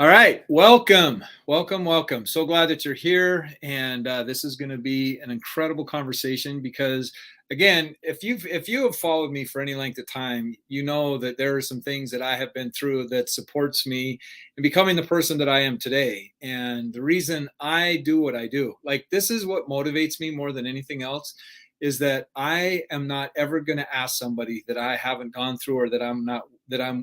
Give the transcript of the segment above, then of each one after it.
All right, welcome, welcome, welcome. So glad that you're here, and this is going to be an incredible conversation because, again, if you have followed me for any length of time, you know that there are some things that I have been through that supports me in becoming the person that I am today, and the reason I do what I do, like this is what motivates me more than anything else, is that I am not ever going to ask somebody that I haven't gone through or that I'm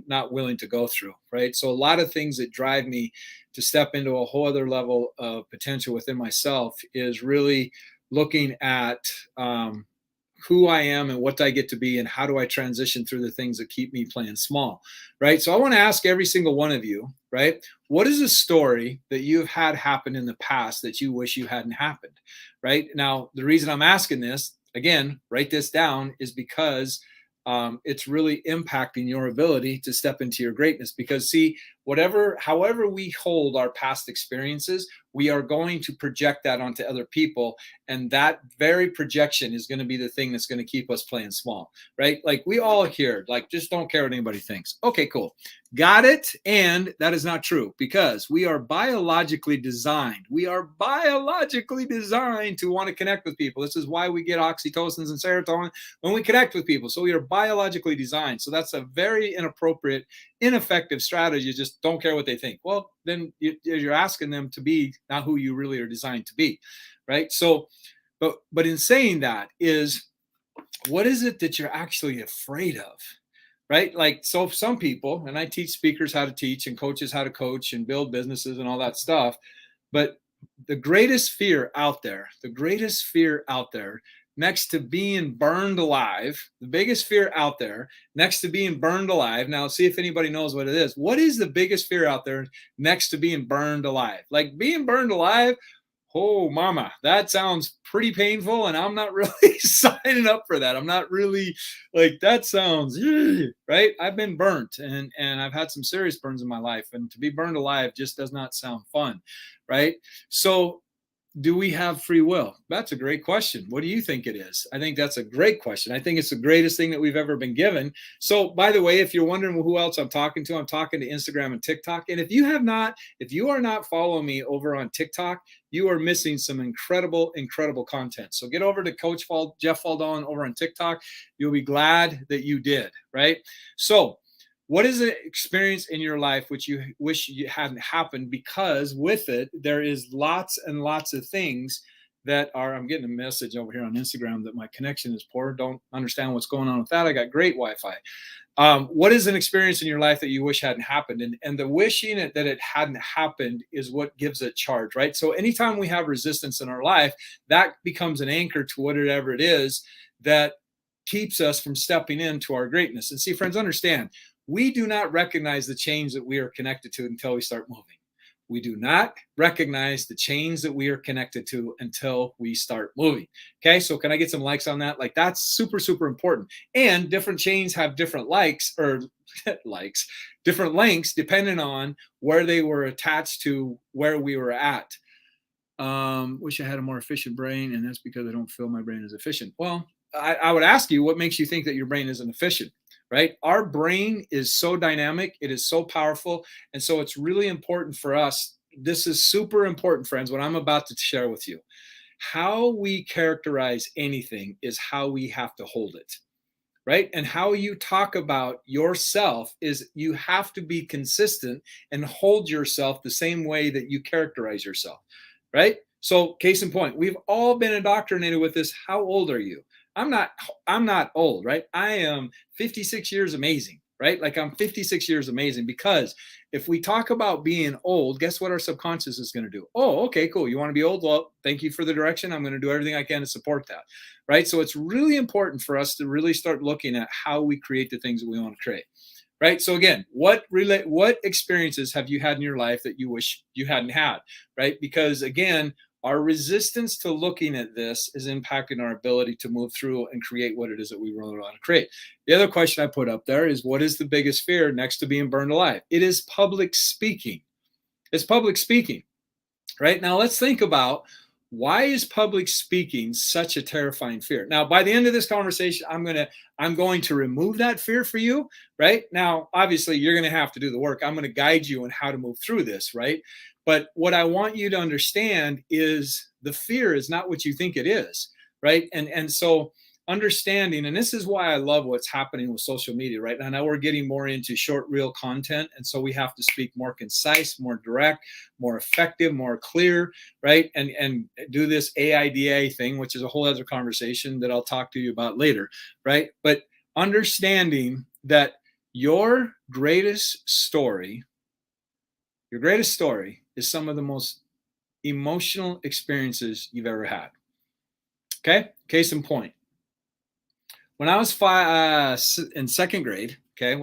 not willing to go through, right? So a lot of things that drive me to step into a whole other level of potential within myself is really looking at who I am and what I get to be and how do I transition through the things that keep me playing small, right? So I want to ask every single one of you, right? What is a story that you've had happen in the past that you wish you hadn't happened, right? Now, the reason I'm asking this, again, write this down, is because it's really impacting your ability to step into your greatness. Because see, however we hold our past experiences, we are going to project that onto other people, and that very projection is going to be the thing that's going to keep us playing small, right? Like we all here, like just don't care what anybody thinks. Okay, cool, got it. And that is not true, because we are biologically designed. We are biologically designed to want to connect with people. This is why we get oxytocins and serotonin when we connect with people. So we are biologically designed. So that's a very inappropriate, ineffective strategy. Just don't care what they think. Well, then you're asking them to be not who you really are designed to be, right? So, but in saying that, is what is it that you're actually afraid of, right? Like, so some people, and I teach speakers how to teach and coaches how to coach and build businesses and all that stuff, but the greatest fear out there, next to being burned alive, the biggest fear out there next to being burned alive. Now, see if anybody knows what it is. What is the biggest fear out there next to being burned alive? Like being burned alive, oh, mama, that sounds pretty painful, and I'm not really signing up for that. I'm not really like that sounds right. I've been burnt, and I've had some serious burns in my life, and to be burned alive just does not sound fun, right? So do we have free will? That's a great question. What do you think it is? I think that's a great question. I think it's the greatest thing that we've ever been given. So, by the way, if you're wondering who else I'm talking to Instagram and TikTok. And if you are not following me over on TikTok, you are missing some incredible, incredible content. So get over to Jeff Faldon over on TikTok. You'll be glad that you did, right? So, what is an experience in your life which you wish you hadn't happened? Because with it, there is lots and lots of things that are. I'm getting a message over here on Instagram that my connection is poor. Don't understand what's going on with that. I got great Wi-Fi. What is an experience in your life that you wish hadn't happened? And the wishing that it hadn't happened is what gives it charge, right? So anytime we have resistance in our life, that becomes an anchor to whatever it is that keeps us from stepping into our greatness. And see, friends, understand, we do not recognize the chains that we are connected to until we start moving. We do not recognize the chains that we are connected to until we start moving. Okay, so can I get some likes on that? Like that's super, super important. And different chains have different likes or likes, different lengths depending on where they were attached to where we were at. Wish I had a more efficient brain, and that's because I don't feel my brain is efficient. Well, I would ask you, what makes you think that your brain isn't efficient? Right? Our brain is so dynamic, it is so powerful. And so it's really important for us. This is super important, friends, what I'm about to share with you. How we characterize anything is how we have to hold it, right? And how you talk about yourself is you have to be consistent and hold yourself the same way that you characterize yourself, right? So case in point, we've all been indoctrinated with this. How old are you? I'm not old, right? I am 56 years amazing, right? Like I'm 56 years amazing, because if we talk about being old, guess what our subconscious is going to do? Oh, okay, cool. You want to be old? Well, thank you for the direction. I'm going to do everything I can to support that, right? So it's really important for us to really start looking at how we create the things that we want to create, right? So again, what experiences have you had in your life that you wish you hadn't had, right? Because again, our resistance to looking at this is impacting our ability to move through and create what it is that we really want to create. The other question I put up there is, what is the biggest fear next to being burned alive? It is public speaking. It's public speaking, right? Now let's think about why is public speaking such a terrifying fear? Now, by the end of this conversation, I'm going to remove that fear for you, right? Now, obviously, you're going to have to do the work. I'm going to guide you on how to move through this, right? But what I want you to understand is the fear is not what you think it is, right? And so understanding, and this is why I love what's happening with social media right now. Now we're getting more into short reel content, and so we have to speak more concise, more direct, more effective, more clear, right? And do this AIDA thing, which is a whole other conversation that I'll talk to you about later, right? But understanding that your greatest story is some of the most emotional experiences you've ever had. Okay, case in point. When I was in second grade, I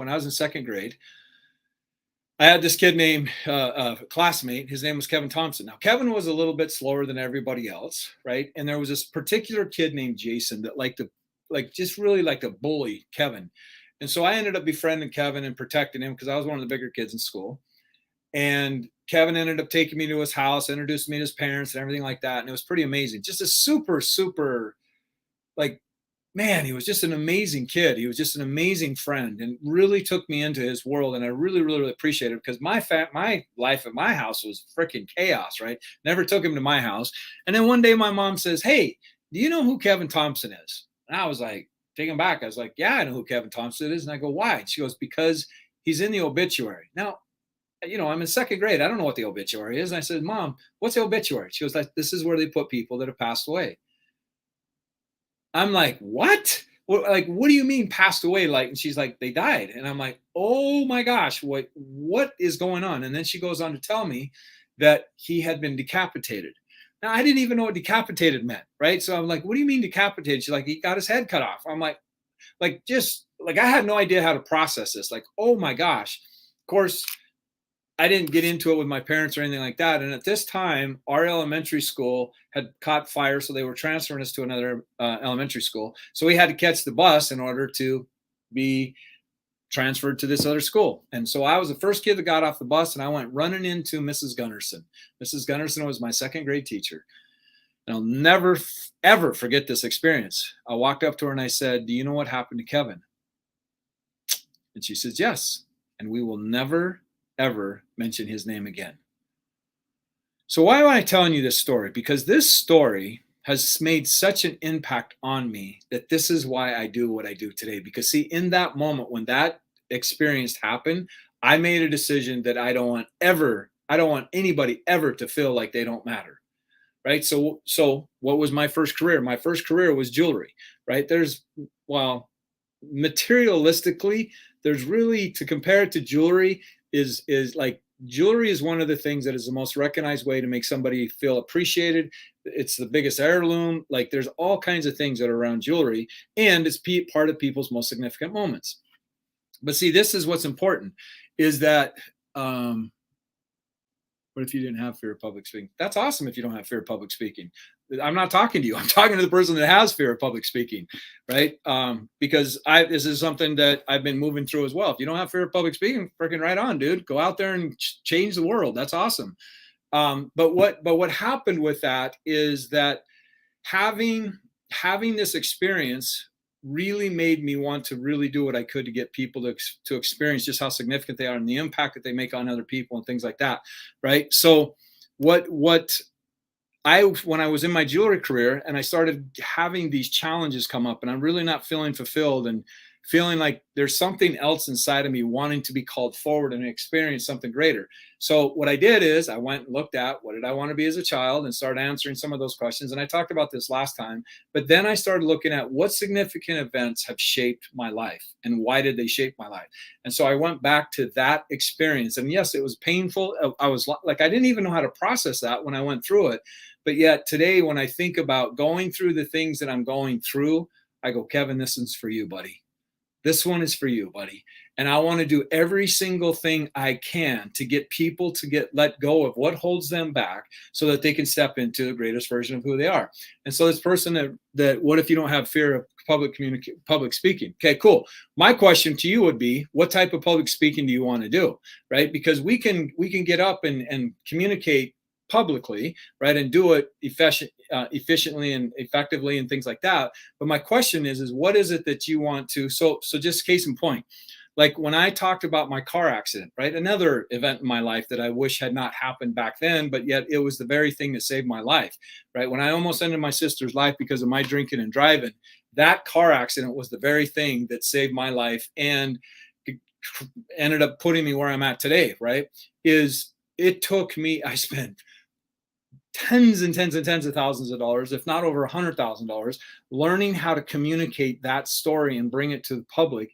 had this kid named a classmate. His name was Kevin Thompson. Now, Kevin was a little bit slower than everybody else, right? And there was this particular kid named Jason that just really liked to bully Kevin. And so I ended up befriending Kevin and protecting him because I was one of the bigger kids in school. And Kevin ended up taking me to his house, introduced me to his parents and everything like that. And it was pretty amazing. Just a super, super, like, man, he was just an amazing kid. He was just an amazing friend and really took me into his world. And I really, really, really appreciate it because my life at my house was freaking chaos, right? Never took him to my house. And then one day my mom says, "Hey, do you know who Kevin Thompson is?" And I was like, taken back. I was like, "Yeah, I know who Kevin Thompson is." And I go, "Why?" And she goes, "Because he's in the obituary." Now, I'm in second grade. I don't know what the obituary is. And I said, "Mom, what's the obituary?" She goes, "Like, this is where they put people that have passed away." I'm like, "What? Like, what do you mean passed away?" Like, and she's like, "They died." And I'm like, "Oh my gosh, what is going on?" And then she goes on to tell me that he had been decapitated. Now, I didn't even know what decapitated meant, right? So I'm like, "What do you mean decapitated?" She's like, "He got his head cut off." I'm like, just like I had no idea how to process this. Like, oh my gosh. Of course, I didn't get into it with my parents or anything like that. And at this time, our elementary school had caught fire, so they were transferring us to another elementary school. So we had to catch the bus in order to be transferred to this other school. And so I was the first kid that got off the bus, and I went running into Mrs. Gunnarsson. Mrs. Gunnarsson was my second grade teacher. And I'll never, ever forget this experience. I walked up to her and I said, "Do you know what happened to Kevin?" And she says, "Yes. And we will never, ever mention his name again." So why am I telling you this story? Because this story has made such an impact on me that this is why I do what I do today. Because see, in that moment when that experience happened, I made a decision that I don't want anybody ever to feel like they don't matter. Right. So what was my first career? My first career was jewelry, right? Materialistically, there's really, to compare it to jewelry, is like jewelry is one of the things that is the most recognized way to make somebody feel appreciated. It's the biggest heirloom. Like, there's all kinds of things that are around jewelry, and it's part of people's most significant moments. But see, this is what's important, is that what if you didn't have fear of public speaking? That's awesome if you don't have fear of public speaking. I'm not talking to you. I'm talking to the person that has fear of public speaking, right? Because this is something that I've been moving through as well. If you don't have fear of public speaking, freaking right on, dude. Go out there and change the world. That's awesome. But what happened with that is that having this experience really made me want to really do what I could to get people to experience just how significant they are and the impact that they make on other people and things like that, right? So when I was in my jewelry career and I started having these challenges come up and I'm really not feeling fulfilled and feeling like there's something else inside of me wanting to be called forward and experience something greater. So what I did is I went and looked at what did I want to be as a child and started answering some of those questions. And I talked about this last time, but then I started looking at what significant events have shaped my life and why did they shape my life? And so I went back to that experience. And yes, it was painful. I was like, I didn't even know how to process that when I went through it. But yet today, when I think about going through the things that I'm going through, I go, "Kevin, this is for you, buddy. This one is for you, buddy." And I want to do every single thing I can to get people to let go of what holds them back so that they can step into the greatest version of who they are. And so this person that what if you don't have fear of public speaking? Okay, cool. My question to you would be, what type of public speaking do you want to do? Right? Because we can get up and communicate publicly, right, and do it efficiently and effectively and things like that. But my question is what is it that you want to? So just case in point, like when I talked about my car accident, right? Another event in my life that I wish had not happened back then, but yet it was the very thing that saved my life, right? When I almost ended my sister's life because of my drinking and driving, that car accident was the very thing that saved my life and ended up putting me where I'm at today, right? Is it took me, I spent tens and tens and tens of thousands of dollars, if not over $100,000, learning how to communicate that story and bring it to the public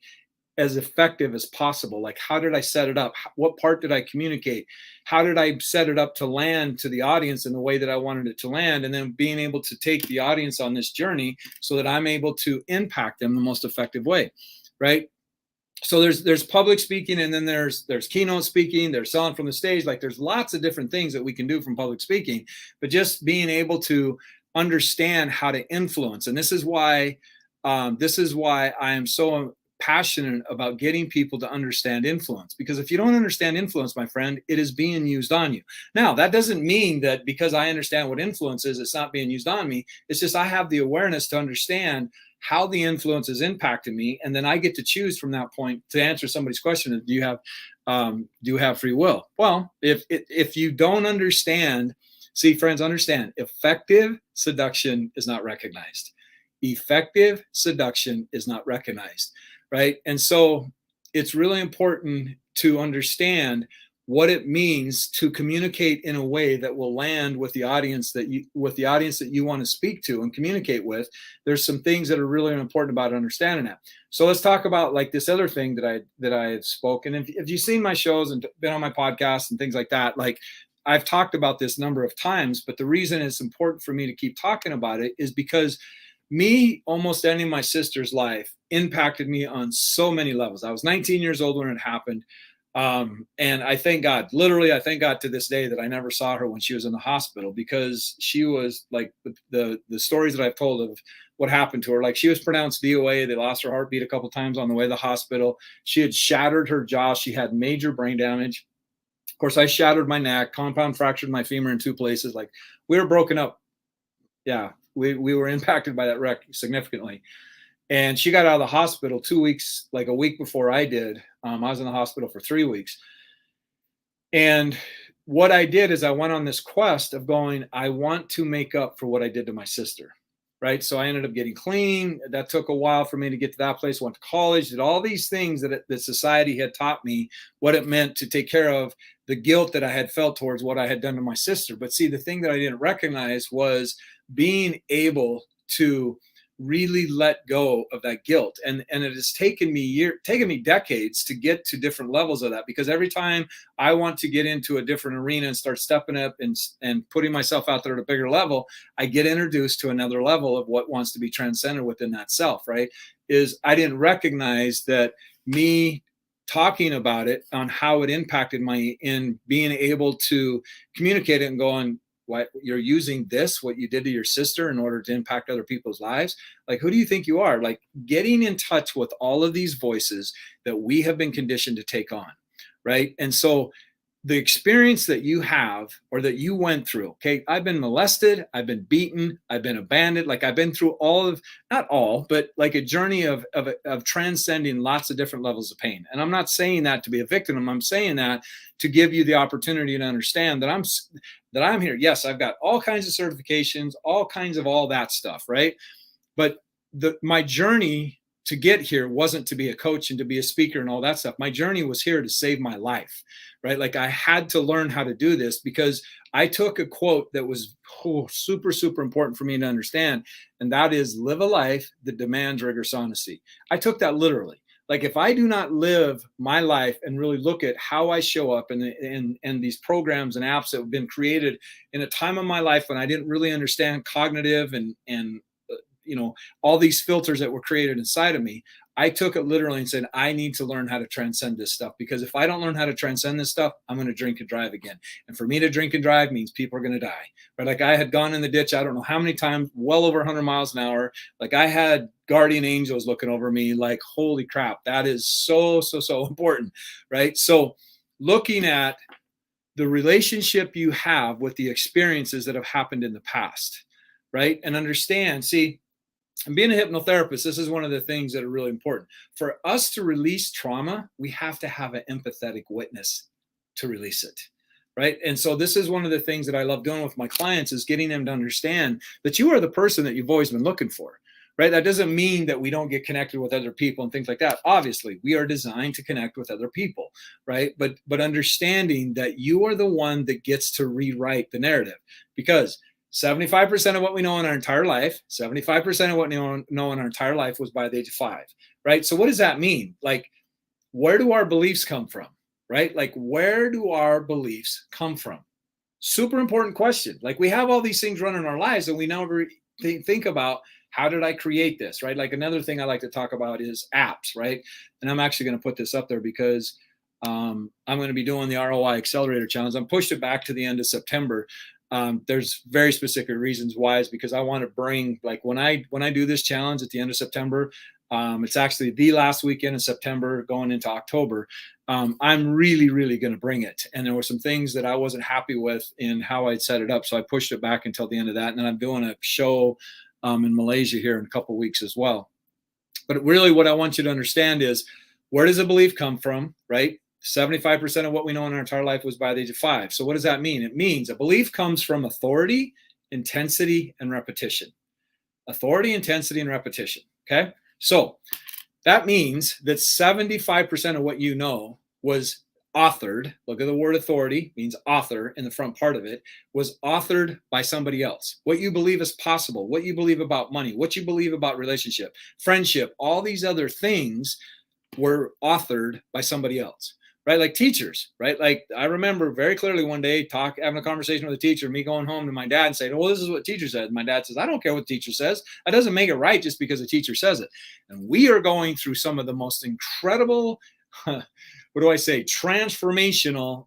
as effective as possible. Like, how did I set it up? What part did I communicate? How did I set it up to land to the audience in the way that I wanted it to land? And then being able to take the audience on this journey so that I'm able to impact them the most effective way, right? So there's public speaking, and then there's keynote speaking, there's selling from the stage. Like, there's lots of different things that we can do from public speaking, but just being able to understand how to influence. And this is why I am so passionate about getting people to understand influence, because if you don't understand influence, my friend, it is being used on you. Now, that doesn't mean that because I understand what influence is, it's not being used on me. It's just I have the awareness to understand how the influence is impacting me, and then I get to choose from that point to answer somebody's question: do you have free will? Well, if you don't understand, see, friends, understand, effective seduction is not recognized. Effective seduction is not recognized, right? And so it's really important to understand what it means to communicate in a way that will land with the audience that you want to speak to and communicate with. There's some things that are really important about understanding that. So let's talk about like this other thing that I have spoken. If you've seen my shows and been on my podcast and things like that, like I've talked about this a number of times, but the reason it's important for me to keep talking about it is because me almost ending my sister's life impacted me on so many levels. I was 19 years old when it happened. And I thank God, literally, I thank God to this day that I never saw her when she was in the hospital, because she was like the stories that I've told of what happened to her. Like, she was pronounced DOA. They lost her heartbeat a couple times on the way to the hospital. She had shattered her jaw. She had major brain damage. Of course, I shattered my neck, compound fractured my femur in 2 places. Like, we were broken up. Yeah, we were impacted by that wreck significantly. And she got out of the hospital 2 weeks, like a week before I did. I was in the hospital for 3 weeks. And what I did is I went on this quest of going, I want to make up for what I did to my sister, right? So I ended up getting clean. That took a while for me to get to that place. Went to college, did all these things that society had taught me what it meant to take care of the guilt that I had felt towards what I had done to my sister. But see, the thing that I didn't recognize was being able to really let go of that guilt. And it has taken me decades to get to different levels of that, because every time I want to get into a different arena and start stepping up and putting myself out there at a bigger level, I get introduced to another level of what wants to be transcended within that self, right? Is I didn't recognize that me talking about it on how it impacted my in being able to communicate it and going, why you're using this, what you did to your sister, in order to impact other people's lives? Like, who do you think you are? Like, getting in touch with all of these voices that we have been conditioned to take on, right? And so the experience that you have or that you went through, okay, I've been molested, I've been beaten, I've been abandoned. Like, I've been through all of, not all, but like a journey of transcending lots of different levels of pain. And I'm not saying that to be a victim. I'm saying that to give you the opportunity to understand that I'm here. Yes, I've got all kinds of certifications, all kinds of all that stuff, right? But my journey to get here wasn't to be a coach and to be a speaker and all that stuff. My journey was here to save my life, right? Like, I had to learn how to do this, because I took a quote that was super, super important for me to understand. And that is, live a life that demands rigorous honesty. I took that literally. Like, if I do not live my life and really look at how I show up in these programs and apps that have been created in a time of my life when I didn't really understand cognitive and all these filters that were created inside of me, I took it literally and said, I need to learn how to transcend this stuff, because if I don't learn how to transcend this stuff, I'm going to drink and drive again. And for me to drink and drive means people are going to die. But like, I had gone in the ditch, I don't know how many times, well over 100 miles an hour. Like, I had guardian angels looking over me. Like, holy crap, that is so, so, so important, right? So looking at the relationship you have with the experiences that have happened in the past, right? And understand, see, and being a hypnotherapist, this is one of the things that are really important. For us to release trauma, we have to have an empathetic witness to release it, right? And so this is one of the things that I love doing with my clients, is getting them to understand that you are the person that you've always been looking for, right? That doesn't mean that we don't get connected with other people and things like that. Obviously, we are designed to connect with other people, right? But understanding that you are the one that gets to rewrite the narrative, because 75% of what we know in our entire life, 75% of what we know in our entire life was by the age of 5, right? So what does that mean? Like, where do our beliefs come from, right? Like, where do our beliefs come from? Super important question. Like, we have all these things running our lives and we never think about, how did I create this, right? Like, another thing I like to talk about is apps, right? And I'm actually going to put this up there because I'm going to be doing the ROI Accelerator Challenge. I'm pushed it back to the end of September. There's very specific reasons why. Is because I want to bring, like, when I do this challenge at the end of September, it's actually the last weekend in September going into October. I'm really going to bring it. And there were some things that I wasn't happy with in how I'd set it up. So I pushed it back until the end of that. And then I'm doing a show in Malaysia here in a couple of weeks as well. But really what I want you to understand is, where does a belief come from, right? 75% of what we know in our entire life was by the age of 5. So what does that mean? It means a belief comes from authority, intensity, and repetition. Authority, intensity, and repetition. Okay. So that means that 75% of what you know was authored. Look at the word authority, means author in the front part of it, was authored by somebody else. What you believe is possible, what you believe about money, what you believe about relationship, friendship, all these other things were authored by somebody else, right? Like teachers, right? Like, I remember very clearly one day having a conversation with a teacher, me going home to my dad and saying, well, this is what teacher said. My dad says, I don't care what the teacher says. That doesn't make it right just because the teacher says it. And we are going through some of the most incredible, what do I say, transformational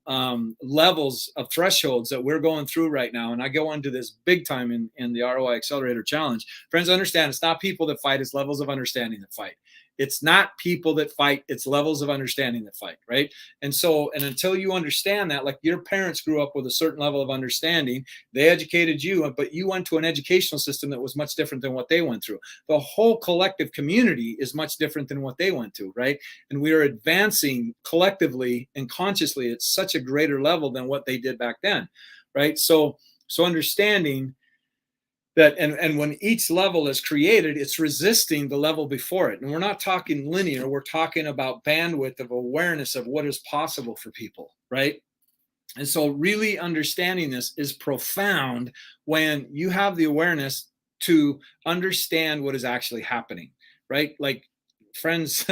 levels of thresholds that we're going through right now. And I go into this big time in the ROI Accelerator Challenge. Friends, understand, it's not people that fight, it's levels of understanding that fight. It's not people that fight, it's levels of understanding that fight, right? And so, and until you understand that, like, your parents grew up with a certain level of understanding, they educated you, but you went to an educational system that was much different than what they went through. The whole collective community is much different than what they went to, right? And we are advancing collectively and consciously at such a greater level than what they did back then, right? So understanding that, and when each level is created, it's resisting the level before it. And we're not talking linear, we're talking about bandwidth of awareness of what is possible for people, right? And so really understanding this is profound when you have the awareness to understand what is actually happening, right? Like, friends,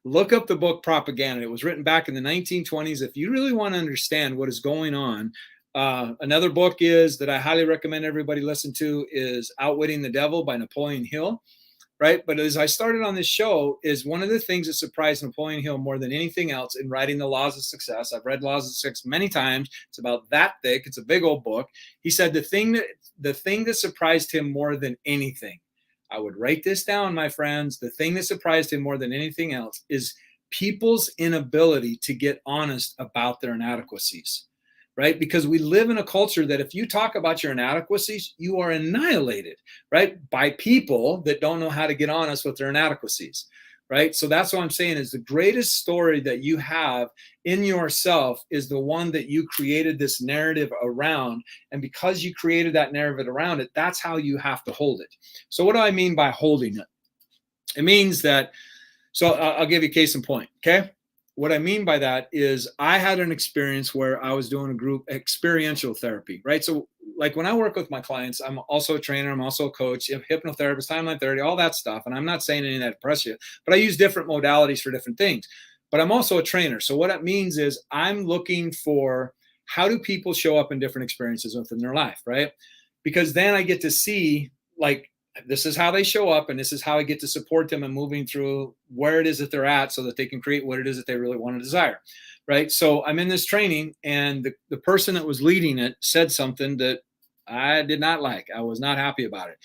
look up the book Propaganda. It was written back in the 1920s. If you really want to understand what is going on, another book is that I highly recommend everybody listen to is Outwitting the Devil by Napoleon Hill, right? But as I started on this show, is one of the things that surprised Napoleon Hill more than anything else in writing The Laws of Success. I've read Laws of Success many times. It's about that thick. It's a big old book. He said the thing that surprised him more than anything, I would write this down, my friends, the thing that surprised him more than anything else is people's inability to get honest about their inadequacies. Right? Because we live in a culture that if you talk about your inadequacies, you are annihilated, right? By people that don't know how to get honest with their inadequacies, right? So that's what I'm saying is the greatest story that you have in yourself is the one that you created this narrative around. And because you created that narrative around it, that's how you have to hold it. So what do I mean by holding it? It means that, so I'll give you a case in point, okay? What I mean by that is I had an experience where I was doing a group experiential therapy, right? So like when I work with my clients, I'm also a trainer, I'm also a coach, hypnotherapist, timeline therapy, all that stuff. And I'm not saying any of that impress you, but I use different modalities for different things. But I'm also a trainer. So what that means is I'm looking for how do people show up in different experiences within their life, right? Because then I get to see, like, this is how they show up, and this is how I get to support them in moving through where it is that they're at so that they can create what it is that they really want to desire, right? So I'm in this training, and the person that was leading it said something that I did not like. I was not happy about it.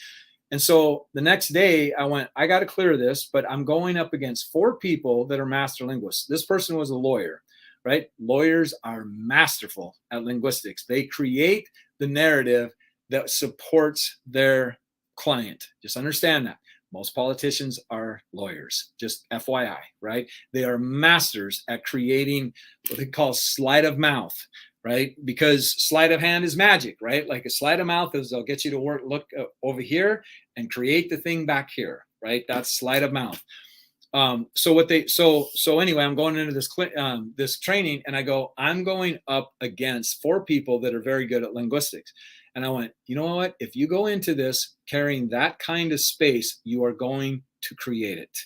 And so the next day I went, I got to clear this, but I'm going up against 4 people that are master linguists. This person was a lawyer. right? Lawyers are masterful at linguistics. They create the narrative that supports their client. Just understand that. Most politicians are lawyers, just FYI, right? They are masters at creating what they call sleight of mouth, right? Because sleight of hand is magic, right? Like a sleight of mouth is they'll get you to work, look over here and create the thing back here, right? That's sleight of mouth. So anyway, I'm going into this training, and I go, I'm going up against 4 people that are very good at linguistics. And I went, you know what? If you go into this carrying that kind of space, you are going to create it,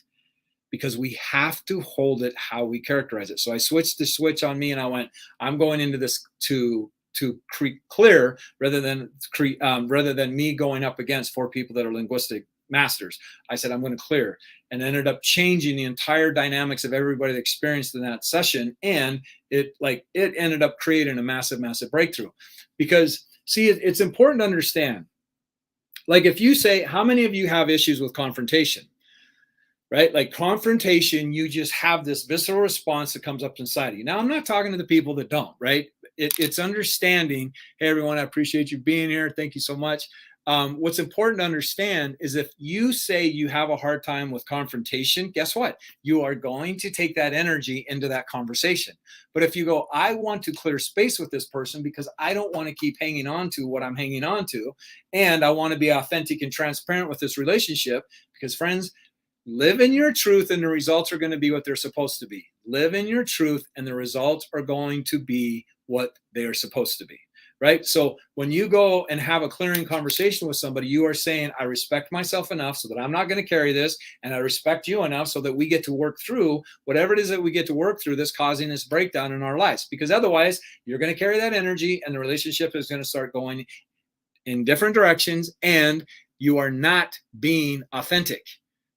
because we have to hold it how we characterize it. So I switched the switch on me, and I went, I'm going into this to clear rather than me going up against 4 people that are linguistic masters. I said, I'm going to clear, and ended up changing the entire dynamics of everybody that experienced in that session. And it ended up creating a massive breakthrough. Because see, it's important to understand, like, if you say, how many of you have issues with confrontation, right? Like confrontation, you just have this visceral response that comes up inside of you. Now, I'm not talking to the people that don't, right? It's understanding, hey, everyone, I appreciate you being here. Thank you so much. What's important to understand is if you say you have a hard time with confrontation, guess what? You are going to take that energy into that conversation. But if you go, I want to clear space with this person because I don't want to keep hanging on to what I'm hanging on to, and I want to be authentic and transparent with this relationship, because friends, live in your truth and the results are going to be what they're supposed to be. Live in your truth and the results are going to be what they are supposed to be, right? So when you go and have a clearing conversation with somebody, you are saying, I respect myself enough so that I'm not going to carry this, and I respect you enough so that we get to work through whatever it is that we get to work through that's causing this breakdown in our lives. Because otherwise, you're going to carry that energy and the relationship is going to start going in different directions, and you are not being authentic.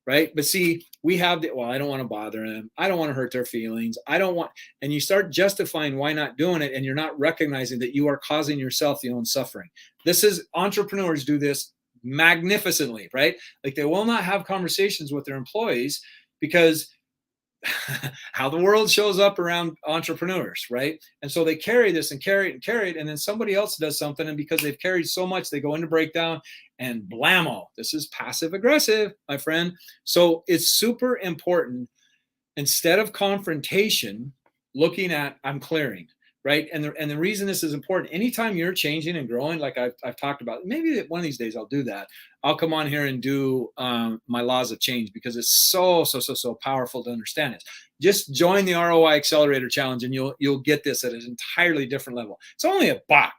Right. But see, we have I don't want to bother them. I don't want to hurt their feelings. And you start justifying why not doing it. And you're not recognizing that you are causing yourself the own suffering. Entrepreneurs do this magnificently, right? Like they will not have conversations with their employees because how the world shows up around entrepreneurs, right? And so they carry this and carry it and carry it, and then somebody else does something, and because they've carried so much, they go into breakdown, and blammo, this is passive aggressive, my friend. So it's super important, instead of confrontation, looking at, I'm clearing, right? And the reason this is important, anytime you're changing and growing, like I've talked about, maybe one of these days I'll do that. I'll come on here and do my laws of change, because it's so powerful to understand it. Just join the ROI Accelerator Challenge and you'll get this at an entirely different level. It's only $1.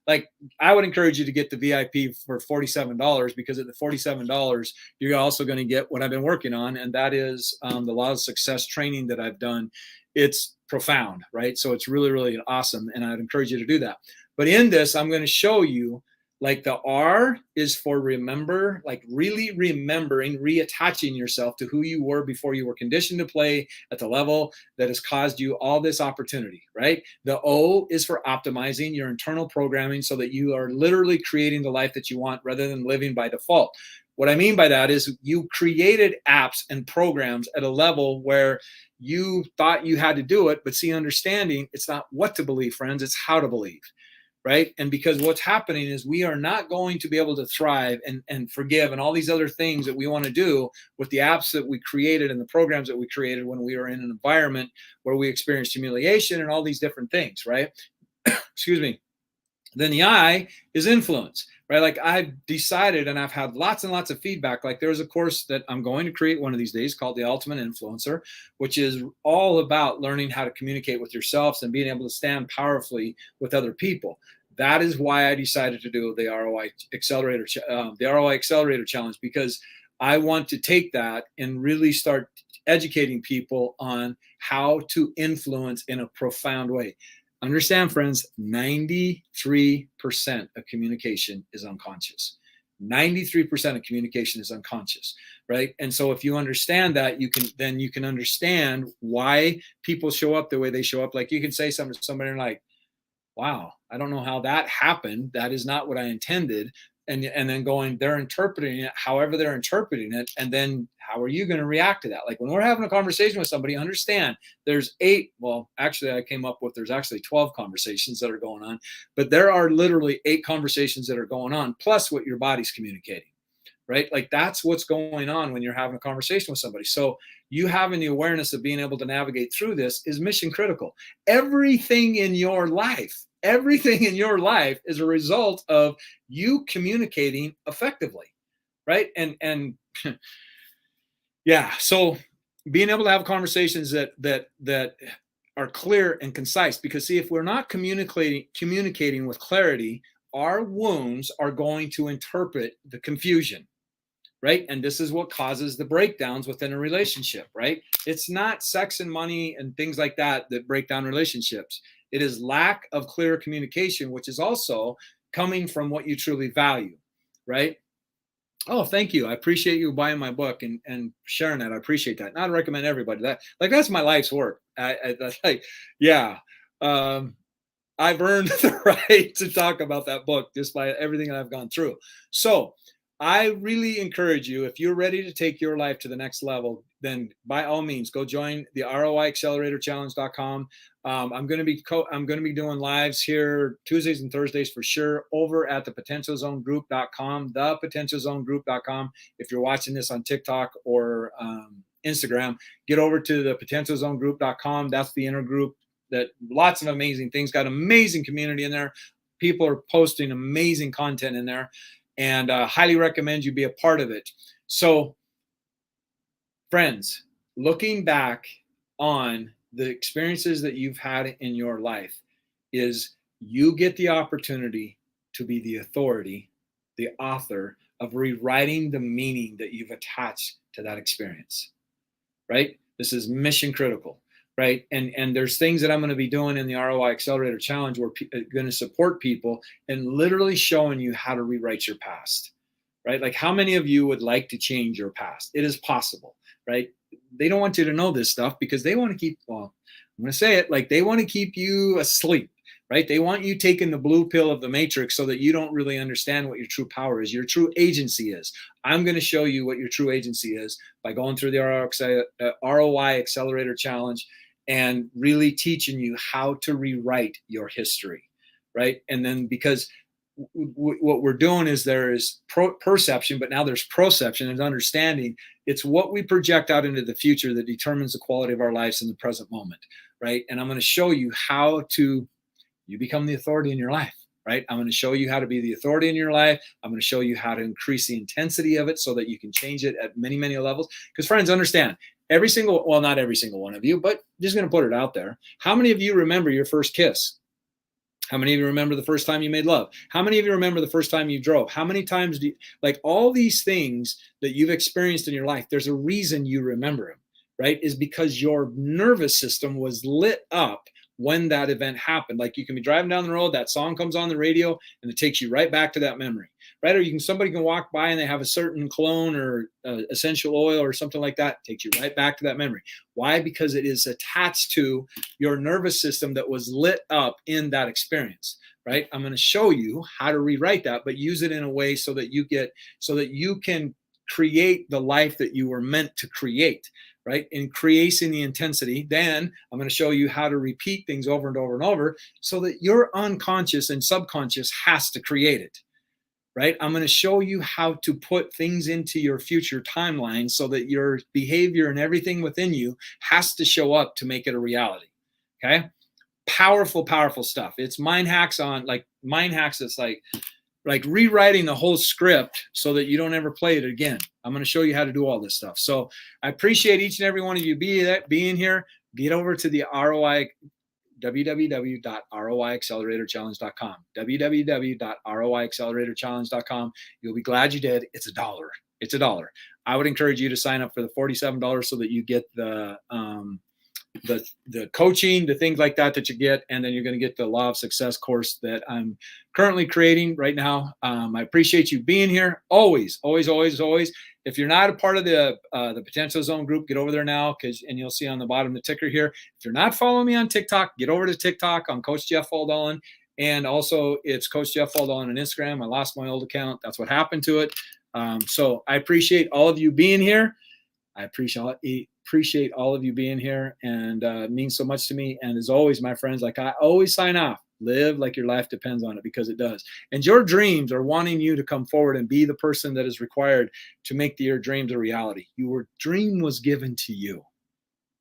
Like, I would encourage you to get the VIP for $47, because at the $47, you're also going to get what I've been working on, and that is the Law of Success training that I've done. It's profound, right? So it's really awesome, and I'd encourage you to do that. But in this, I'm going to show you, like, the R is for remember, like really remembering, reattaching yourself to who you were before you were conditioned to play at the level that has caused you all this opportunity, right? The O is for optimizing your internal programming so that you are literally creating the life that you want rather than living by default. What I mean by that is you created apps and programs at a level where you thought you had to do it, but see, understanding, it's not what to believe, friends, it's how to believe. Right. And because what's happening is we are not going to be able to thrive and forgive and all these other things that we want to do with the apps that we created and the programs that we created when we were in an environment where we experienced humiliation and all these different things. Right. Excuse me. Then the I is influence, right? Like, I've decided, and I've had lots and lots of feedback. Like, there's a course that I'm going to create one of these days called The Ultimate Influencer, which is all about learning how to communicate with yourselves and being able to stand powerfully with other people. That is why I decided to do the ROI Accelerator Challenge, because I want to take that and really start educating people on how to influence in a profound way. Understand, friends, 93% of communication is unconscious. 93% of communication is unconscious, right? And so if you understand that, you can understand why people show up the way they show up. Like, you can say something to somebody like, wow, I don't know how that happened. That is not what I intended. and then going, they're interpreting it however they're interpreting it, and then how are you going to react to that? Like when we're having a conversation with somebody, understand there's 8, well actually I came up with there's actually 12 conversations that are going on, but there are literally 8 conversations that are going on plus what your body's communicating, right? Like that's what's going on when you're having a conversation with somebody. So you having the awareness of being able to navigate through this is mission critical. Everything in your life, everything in your life is a result of you communicating effectively, right? And yeah, so being able to have conversations that are clear and concise, because see, if we're not communicating with clarity, our wounds are going to interpret the confusion, right? And this is what causes the breakdowns within a relationship, right? It's not sex and money and things like that that break down relationships. It is lack of clear communication, which is also coming from what you truly value, right? Oh, thank you. I appreciate you buying my book and sharing that. I appreciate that. And I'd recommend everybody that. Like that's my life's work. Like, yeah. I've earned the right to talk about that book just by everything that I've gone through. So I really encourage you, if you're ready to take your life to the next level, then by all means, go join the ROIacceleratorchallenge.com. I'm going to be doing lives here Tuesdays and Thursdays for sure over at thepotentialzonegroup.com, thepotentialzonegroup.com. If you're watching this on TikTok or Instagram, get over to thepotentialzonegroup.com. That's the inner group that lots of amazing things, got amazing community in there. People are posting amazing content in there, and highly recommend you be a part of it. So friends, looking back on the experiences that you've had in your life, is you get the opportunity to be the authority, the author of rewriting the meaning that you've attached to that experience, right? This is mission critical, right? And there's things that I'm going to be doing in the ROI Accelerator Challenge where I'm going to support people and literally showing you how to rewrite your past, right? Like how many of you would like to change your past? It is possible, right? They don't want you to know this stuff because they want to keep, well, I'm going to say it, like they want to keep you asleep, right? They want you taking the blue pill of the matrix so that you don't really understand what your true power is, your true agency is. I'm going to show you what your true agency is by going through the ROI Accelerator Challenge and really teaching you how to rewrite your history, right? And then because what we're doing is there is perception, but now there's proception and understanding. It's what we project out into the future that determines the quality of our lives in the present moment, right? And I'm going to show you how to, you become the authority in your life, right? I'm going to show you how to be the authority in your life. I'm going to show you how to increase the intensity of it so that you can change it at many, many levels. Because friends, understand, every single, well, not every single one of you, but just going to put it out there. How many of you remember your first kiss? How many of you remember the first time you made love? How many of you remember the first time you drove? How many times do you, like all these things that you've experienced in your life, there's a reason you remember them, right? Is because your nervous system was lit up when that event happened. Like you can be driving down the road, that song comes on the radio and it takes you right back to that memory, right? Or somebody can walk by and they have a certain cologne or essential oil or something like that, it takes you right back to that memory. Why? Because it is attached to your nervous system that was lit up in that experience, right? I'm going to show you how to rewrite that, but use it in a way so that you can create the life that you were meant to create, right? Increasing the intensity. Then I'm going to show you how to repeat things over and over and over so that your unconscious and subconscious has to create it, right? I'm going to show you how to put things into your future timeline so that your behavior and everything within you has to show up to make it a reality. Okay. Powerful, powerful stuff. It's mind hacks on like mind hacks. It's like rewriting the whole script so that you don't ever play it again. I'm going to show you how to do all this stuff. So I appreciate each and every one of you being here. Get over to the ROI, www.roiacceleratorchallenge.com, www.roiacceleratorchallenge.com. You'll be glad you did. It's $1. It's $1. I would encourage you to sign up for the $47 so that you get the coaching, the things like that you get, and then you're going to get the Law of Success course that I'm currently creating right now. I appreciate you being here. Always, always, always, always. If you're not a part of the Potential Zone group, get over there now, and you'll see on the bottom the ticker here. If you're not following me on TikTok, get over to TikTok. I'm Coach Jeff Faldolan. And also, it's Coach Jeff Waldo on Instagram. I lost my old account. That's what happened to it. So I appreciate all of you being here. I appreciate all of you being here, and it means so much to me. And as always, my friends, like I always sign off, live like your life depends on it, because it does. And your dreams are wanting you to come forward and be the person that is required to make your dreams a reality. Your dream was given to you.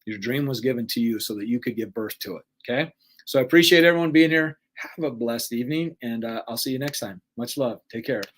Your dream was given to you so that you could give birth to it. Okay. So I appreciate everyone being here. Have a blessed evening, and I'll see you next time. Much love. Take care.